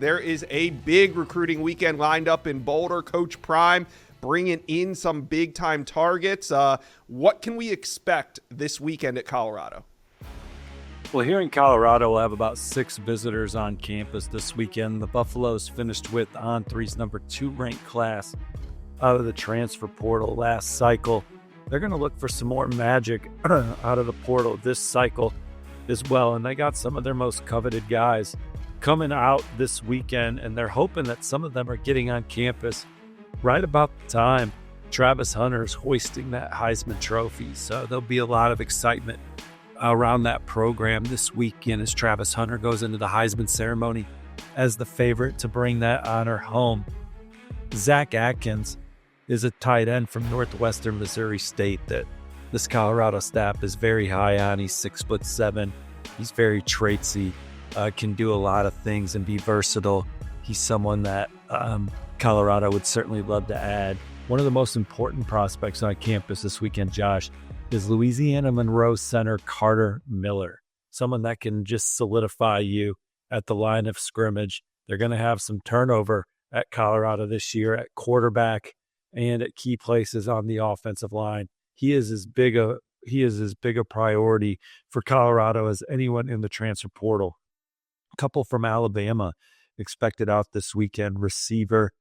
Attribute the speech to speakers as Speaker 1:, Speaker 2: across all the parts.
Speaker 1: There is a big recruiting weekend lined up in Boulder. Coach Prime bringing in some big-time targets. What can we expect this weekend at Colorado?
Speaker 2: Well, here in Colorado, we'll have about 6 visitors on campus this weekend. The Buffaloes finished with On3's number 2 ranked class out of the transfer portal last cycle. They're going to look for some more magic out of the portal this cycle as well, and they got some of their most coveted guys coming out this weekend, and they're hoping that some of them are getting on campus right about the time Travis Hunter's hoisting that Heisman Trophy. So there'll be a lot of excitement around that program this weekend as Travis Hunter goes into the Heisman ceremony as the favorite to bring that honor home. Zach Atkins is a tight end from Northwestern Missouri State that this Colorado staff is very high on. He's 6'7". He's very traitsy. Can do a lot of things and be versatile. He's someone that Colorado would certainly love to add. One of the most important prospects on campus this weekend, Josh, is Louisiana Monroe center Carter Miller, someone that can just solidify you at the line of scrimmage. They're going to have some turnover at Colorado this year at quarterback and at key places on the offensive line. He is as big a priority for Colorado as anyone in the transfer portal. Couple from Alabama expected out this weekend: receiver,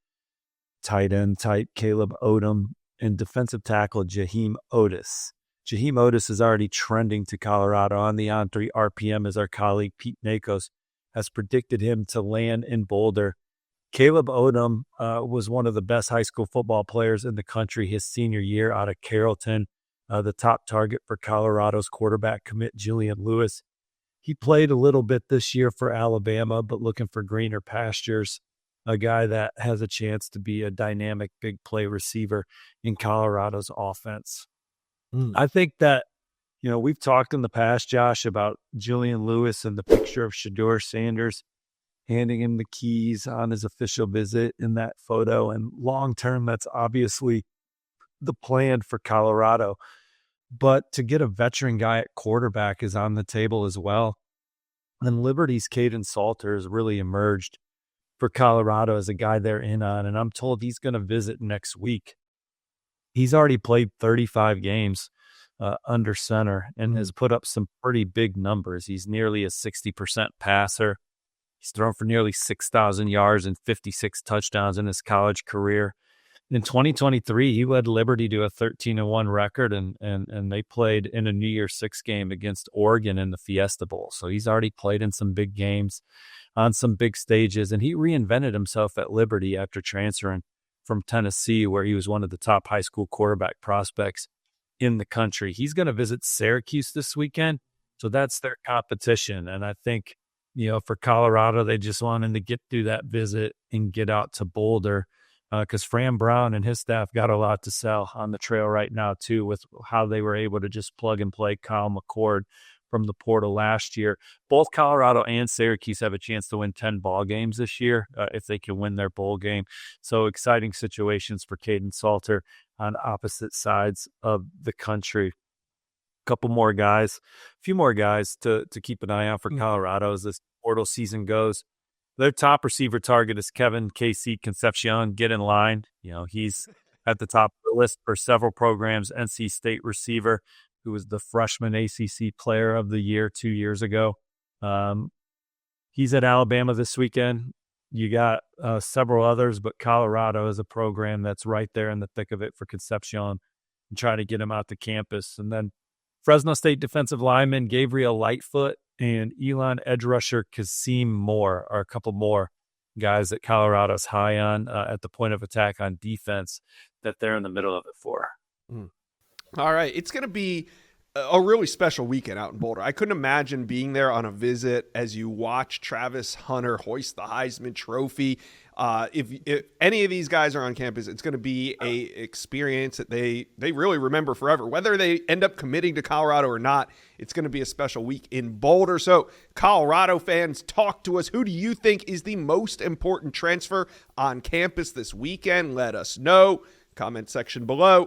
Speaker 2: tight end type Caleb Odom, and defensive tackle Jaheim Otis. Jaheim Otis is already trending to Colorado on the On3 RPM as our colleague Pete Nakos has predicted him to land in Boulder. Caleb Odom was one of the best high school football players in the country his senior year out of Carrollton, the top target for Colorado's quarterback commit Julian Lewis. He played a little bit this year for Alabama, but looking for greener pastures, a guy that has a chance to be a dynamic big play receiver in Colorado's offense. I think that, we've talked in the past, Josh, about Julian Lewis and the picture of Shedeur Sanders handing him the keys on his official visit in that photo. And long-term, that's obviously the plan for Colorado. But to get a veteran guy at quarterback is on the table as well. And Liberty's Caden Salter has really emerged for Colorado as a guy they're in on. And I'm told he's going to visit next week. He's already played 35 games under center and has put up some pretty big numbers. He's nearly a 60% passer. He's thrown for nearly 6,000 yards and 56 touchdowns in his college career. In 2023, he led Liberty to a 13-1 record, and they played in a New Year's Six game against Oregon in the Fiesta Bowl. So he's already played in some big games on some big stages, and he reinvented himself at Liberty after transferring from Tennessee, where he was one of the top high school quarterback prospects in the country. He's going to visit Syracuse this weekend, so that's their competition. And I think, for Colorado, they just wanted to get through that visit and get out to Boulder, because Fran Brown and his staff got a lot to sell on the trail right now, too, with how they were able to just plug and play Kyle McCord from the portal last year. Both Colorado and Syracuse have a chance to win 10 ball games this year if they can win their bowl game. So exciting situations for Caden Salter on opposite sides of the country. A few more guys to keep an eye on for Colorado as this portal season goes. Their top receiver target is Kevin KC Concepcion. Get in line. He's at the top of the list for several programs. NC State receiver, who was the freshman ACC player of the year 2 years ago. He's at Alabama this weekend. You got several others, but Colorado is a program that's right there in the thick of it for Concepcion and try to get him out to campus. And then Fresno State defensive lineman Gabriel Lightfoot and Elon edge rusher Kasim Moore are a couple more guys that Colorado's high on at the point of attack on defense that they're in the middle of it for.
Speaker 1: All right. It's going to be a really special weekend out in Boulder. I couldn't imagine being there on a visit as you watch Travis Hunter hoist the Heisman Trophy. If any of these guys are on campus, it's going to be a experience that they really remember forever. Whether they end up committing to Colorado or not, it's going to be a special week in Boulder. So, Colorado fans, talk to us. Who do you think is the most important transfer on campus this weekend? Let us know. Comment section below.